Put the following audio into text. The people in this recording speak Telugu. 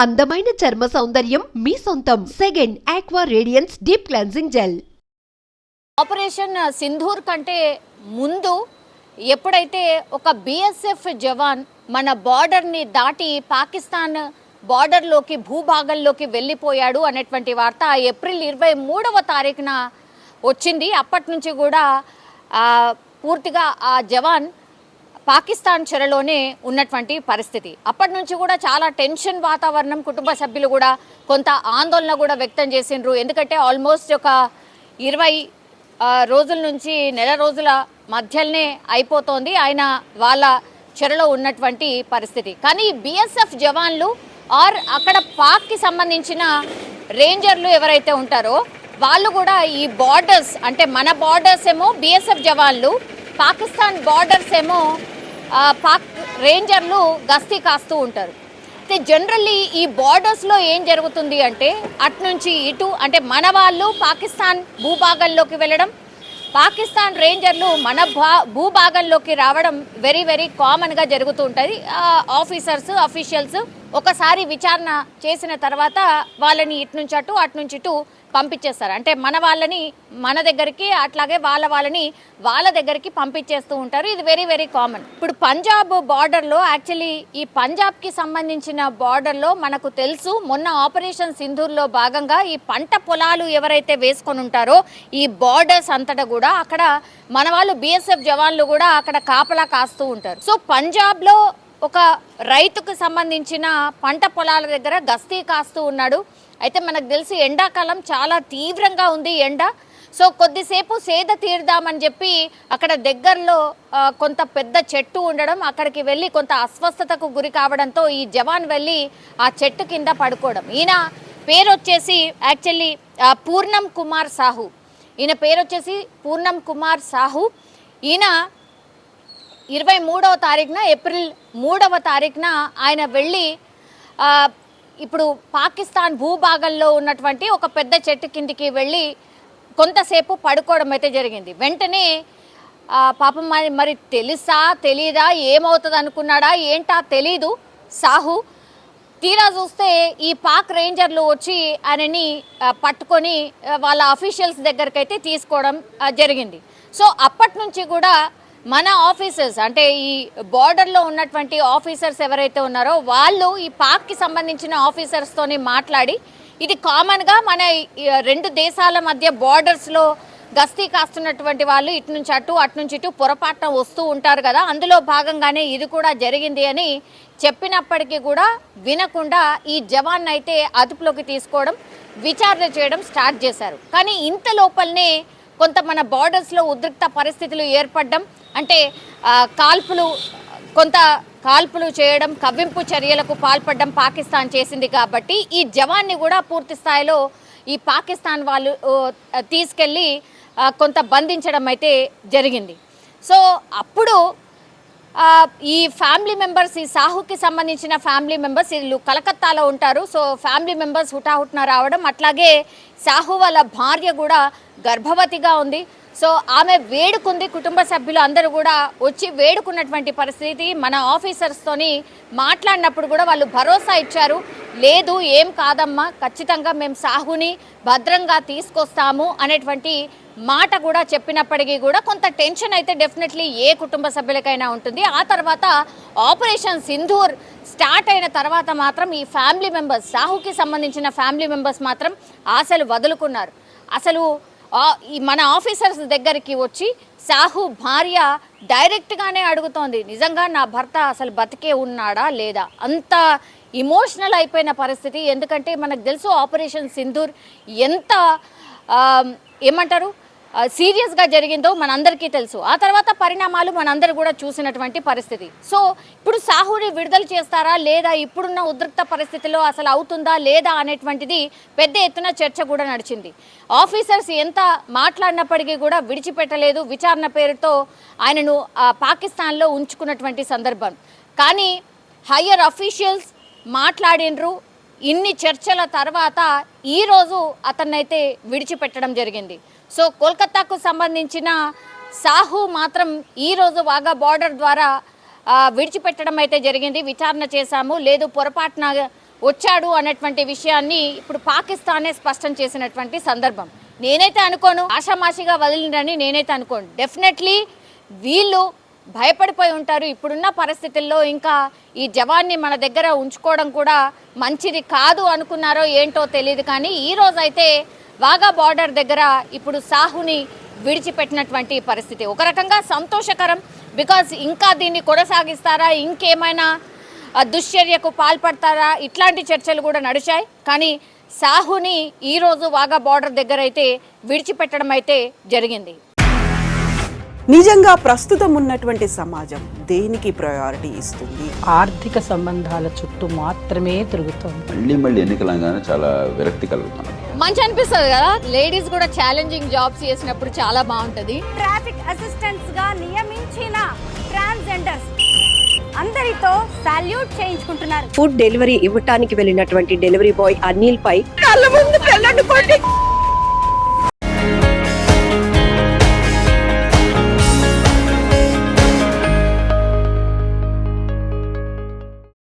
అందమైన చర్మ సౌందర్యం మీ సొంతం. Second aqua radiance deep cleansing gel. Operation Sindoor కంటే ముందు ఎప్పుడైతే ఒక బిఎస్ఎఫ్ జవాన్ మన బార్డర్ని దాటి పాకిస్తాన్ బార్డర్లోకి భూభాగంలోకి వెళ్ళిపోయాడు అనేటువంటి వార్త ఏప్రిల్ 23వ తారీఖున వచ్చింది. అప్పటి నుంచి కూడా పూర్తిగా ఆ జవాన్ పాకిస్తాన్ చెరలోనే ఉన్నటువంటి పరిస్థితి. అప్పటి నుంచి కూడా చాలా టెన్షన్ వాతావరణం, కుటుంబ సభ్యులు కూడా కొంత ఆందోళన కూడా వ్యక్తం చేసిండ్రు. ఎందుకంటే ఆల్మోస్ట్ ఒక 20 రోజుల నుంచి నెల రోజుల మధ్యలోనే అయిపోతోంది ఆయన వాళ్ళ చెరలో ఉన్నటువంటి పరిస్థితి. కానీ బిఎస్ఎఫ్ జవాన్లు ఆర్ అక్కడ పాక్కి సంబంధించిన రేంజర్లు ఎవరైతే ఉంటారో వాళ్ళు కూడా ఈ బార్డర్స్ అంటే మన బార్డర్స్ ఏమో బిఎస్ఎఫ్ జవాన్లు, పాకిస్తాన్ బార్డర్స్ ఏమో పాక్ రేంజర్లు గస్తీ కాస్తూ ఉంటారు. అయితే జనరల్లీ ఈ బార్డర్స్లో ఏం జరుగుతుంది అంటే అటునుంచి ఇటు అంటే మన వాళ్ళు పాకిస్తాన్ భూభాగంలోకి వెళ్ళడం, పాకిస్తాన్ రేంజర్లు మన భూభాగంలోకి రావడం వెరీ వెరీ కామన్గా జరుగుతూ ఉంటుంది. ఆఫీసర్స్ అఫీషియల్స్ ఒకసారి విచారణ చేసిన తర్వాత వాళ్ళని ఇటు నుంచి అటు నుంచి ఇటు పంపించేస్తారు. అంటే మన వాళ్ళని మన దగ్గరికి, అట్లాగే వాళ్ళని వాళ్ళ దగ్గరికి పంపించేస్తూ ఉంటారు. ఇది వెరీ వెరీ కామన్. ఇప్పుడు పంజాబ్ బార్డర్లో యాక్చువల్లీ ఈ పంజాబ్కి సంబంధించిన బార్డర్లో మనకు తెలుసు మొన్న ఆపరేషన్ సింధూర్లో భాగంగా ఈ పంట పొలాలు ఎవరైతే వేసుకొని ఉంటారో ఈ బార్డర్స్ అంతటా కూడా అక్కడ మన వాళ్ళు బిఎస్ఎఫ్ జవాన్లు కూడా అక్కడ కాపలా కాస్తూ ఉంటారు. సో పంజాబ్లో ఒక రైతుకు సంబంధించిన పంట పొలాల దగ్గర గస్తీ కాస్తూ ఉన్నాడు. అయితే మనకు తెలిసి ఎండాకాలం చాలా తీవ్రంగా ఉంది ఎండ. సో కొద్దిసేపు సేద తీరుదామని చెప్పి అక్కడ దగ్గరలో కొంత పెద్ద చెట్టు ఉండడం, అక్కడికి వెళ్ళి కొంత అస్వస్థతకు గురి కావడంతో ఈ జవాన్ వెళ్ళి ఆ చెట్టు కింద పడుకోవడం. ఈయన పేరు వచ్చేసి యాక్చువల్లీ పూర్ణం కుమార్ సాహు. ఈయన పేరు వచ్చేసి పూర్ణం కుమార్ సాహు. ఈయన 23వ తారీఖున ఏప్రిల్ 3వ తారీఖున ఆయన వెళ్ళి ఇప్పుడు పాకిస్తాన్ భూభాగంలో ఉన్నటువంటి ఒక పెద్ద చెట్టు కిందికి వెళ్ళి కొంతసేపు పడుకోవడం అయితే జరిగింది. వెంటనే పాపం మరి తెలుసా తెలీదా ఏమవుతుంది అనుకున్నాడా ఏంటా తెలీదు సాహు. తీరా చూస్తే ఈ పాక్ రేంజర్లు వచ్చి ఆయనని పట్టుకొని వాళ్ళ అఫీషియల్స్ దగ్గరికి అయితే తీసుకోవడం జరిగింది. సో అప్పటి నుంచి కూడా మన ఆఫీసర్స్ అంటే ఈ బార్డర్లో ఉన్నటువంటి ఆఫీసర్స్ ఎవరైతే ఉన్నారో వాళ్ళు ఈ పాక్కి సంబంధించిన ఆఫీసర్స్తోని మాట్లాడి ఇది కామన్గా మన 2 దేశాల మధ్య బార్డర్స్లో గస్తీ కాస్తున్నటువంటి వాళ్ళు ఇటు నుంచి ఇటు పొరపాటున వస్తూ ఉంటారు కదా, అందులో భాగంగానే ఇది కూడా జరిగింది అని చెప్పినప్పటికీ కూడా వినకుండా ఈ జవాన్ అయితే అదుపులోకి తీసుకోవడం, విచారణ చేయడం స్టార్ట్ చేశారు. కానీ ఇంత లోపలనే కొంత మన బార్డర్స్లో ఉద్రిక్త పరిస్థితులు ఏర్పడడం, అంటే కాల్పులు చేయడం, కవ్వింపు చర్యలకు పాల్పడడం పాకిస్తాన్ చేసింది. కాబట్టి ఈ జవాన్ని కూడా పూర్తి స్థాయిలో ఈ పాకిస్తాన్ వాళ్ళు తీసుకెళ్ళి కొంత బంధించడం అయితే జరిగింది. సో అప్పుడు ఈ ఫ్యామిలీ మెంబర్స్, ఈ సాహుకి సంబంధించిన ఫ్యామిలీ మెంబర్స్ వీళ్ళు కలకత్తాలో ఉంటారు. సో ఫ్యామిలీ మెంబర్స్ హుటాహుటిన రావడం, అట్లాగే సాహు వాళ్ళ భార్య కూడా గర్భవతిగా ఉంది. సో ఆమె వేడుకుంది, కుటుంబ సభ్యులు అందరూ కూడా వచ్చి వేడుకున్నటువంటి పరిస్థితి. మన ఆఫీసర్స్తోని మాట్లాడినప్పుడు కూడా వాళ్ళు భరోసా ఇచ్చారు, లేదు ఏం కాదమ్మా, ఖచ్చితంగా మేము సాహుని భద్రంగా తీసుకొస్తాము అనేటువంటి మాట కూడా చెప్పినప్పటికీ కూడా కొంత టెన్షన్ అయితే డెఫినెట్లీ ఏ కుటుంబ సభ్యులకైనా ఉంటుంది. ఆ తర్వాత ఆపరేషన్ సింధూర్ స్టార్ట్ అయిన తర్వాత మాత్రం ఈ ఫ్యామిలీ మెంబర్స్, సాహుకి సంబంధించిన ఫ్యామిలీ మెంబర్స్ మాత్రం ఆశలు వదులుకున్నారు. అసలు మన ఆఫీసర్స్ దగ్గరికి వచ్చి సాహు భార్య డైరెక్ట్గానే అడుగుతోంది, నిజంగా నా భర్త అసలు బతికే ఉన్నాడా లేదా, అంత ఇమోషనల్ అయిపోయిన పరిస్థితి. ఎందుకంటే మనకు తెలుసు ఆపరేషన్ సింధూర్ ఎంత ఏమంటారు సీరియస్గా జరిగిందో మనందరికీ తెలుసు. ఆ తర్వాత పరిణామాలు మనందరూ కూడా చూసినటువంటి పరిస్థితి. సో ఇప్పుడు సాహుని విడుదల చేస్తారా లేదా, ఇప్పుడున్న ఉద్రిక్త పరిస్థితిలో అసలు అవుతుందా లేదా అనేటువంటిది పెద్ద ఎత్తున చర్చ కూడా నడిచింది. ఆఫీసర్స్ ఎంత మాట్లాడినప్పటికీ కూడా విడిచిపెట్టలేదు, విచారణ పేరుతో ఆయనను పాకిస్తాన్లో ఉంచుకున్నటువంటి సందర్భం. కానీ హయ్యర్ అఫీషియల్స్ మాట్లాడినరు. ఇన్ని చర్చల తర్వాత ఈరోజు అతన్నైతే విడిచిపెట్టడం జరిగింది. సో కోల్కతాకు సంబంధించిన సాహు మాత్రం ఈరోజు వాఘా బార్డర్ ద్వారా విడిచిపెట్టడం అయితే జరిగింది. విచారణ చేశాము, లేదు పొరపాటున వచ్చాడు అన్నటువంటి విషయాన్ని ఇప్పుడు పాకిస్తానే స్పష్టం చేసినటువంటి సందర్భం. నేనైతే అనుకోను ఆషామాషిగా వదిలిందని నేనైతే అనుకోను. డెఫినెట్లీ వీళ్ళు భయపడిపోయి ఉంటారు. ఇప్పుడున్న పరిస్థితుల్లో ఇంకా ఈ జవాన్ని మన దగ్గర ఉంచుకోవడం కూడా మంచిది కాదు అనుకున్నారో ఏంటో తెలియదు. కానీ ఈ రోజైతే వాఘా బార్డర్ దగ్గర ఇప్పుడు సాహుని విడిచిపెట్టినటువంటి పరిస్థితి ఒక రకంగా సంతోషకరం. బికాజ్ ఇంకా దీన్ని కొనసాగిస్తారా, ఇంకేమైనా దుశ్చర్యకు పాల్పడతారా, ఇట్లాంటి చర్చలు కూడా నడిచాయి. కానీ సాహుని ఈరోజు వాఘా బార్డర్ దగ్గర అయితే విడిచిపెట్టడం అయితే జరిగింది. నిజంగా ప్రస్తుతం ఉన్నటువంటి సమాజం దేనికి ప్రయారిటీ ఇస్తుంది? ఆర్థిక సంబంధాల చుట్టూ మాత్రమే తిరుగుతోంది. మళ్ళీ ఎన్నికలంగానే చాలా విరక్తి కలుగుతున్నాం. మంచి అనిపిస్తుంది కదా, లేడీస్ కూడా ఛాలెంజింగ్ జాబ్స్ చేసినప్పుడు చాలా బాగుంటది. ట్రాఫిక్ అసిస్టెంట్స్ గా నియమించిన ట్రాన్స్జెండర్స్ అందరితో సాల్యూట్ చేయించుకుంటున్నారు. ఫుడ్ డెలివరీ ఇవ్వటానికి వెళ్ళినటువంటి డెలివరీ బాయ్ అనిల్ పై కళ్ళ ముందు పెళ్ళంటుకోవడం